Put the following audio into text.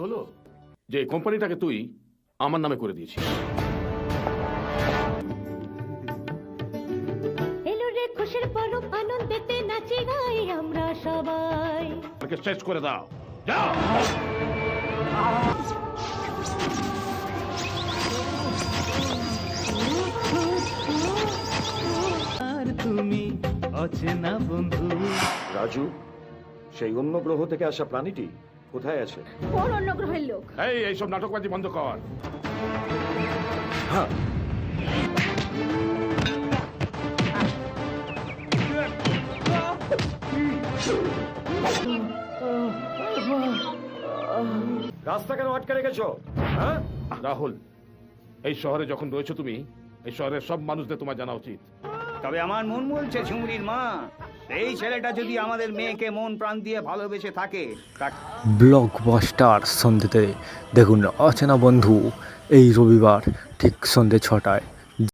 হলো যে কোম্পানিটাকে তুই আমার নামে করে দিয়েছিস। এলো রে খুশির পরব, আনন্দেতে নাচি গাই আমরা সবাই। তাকে শেষ করে দাও, যাও। আর তুমি অচেনা বন্ধু। রাজু, সেই অন্য গ্রহ থেকে আসা প্রাণীটি কোথায় আছে? কোন অন্য গ্রহের লোক? এইসব নাটকবাজি বন্ধ কর। হ্যাঁ, রাস্তা কেন আটকে রেখেছো? হ্যাঁ, রাহুল, এই শহরে যখন রয়েছে তুমি, এই শহরের সব মানুষদের তোমার জানা উচিত। তবে আমার মন বলছে ঝুমরির মা, এই ছেলেটা যদি আমাদের মেয়েকে মন প্রাণ দিয়ে ভালোবেসে থাকে, ব্লকবাস্টার সন্ধ্যেতে দেখুন অচেনা বন্ধু এই রবিবার ঠিক সন্ধ্যে 6টায়।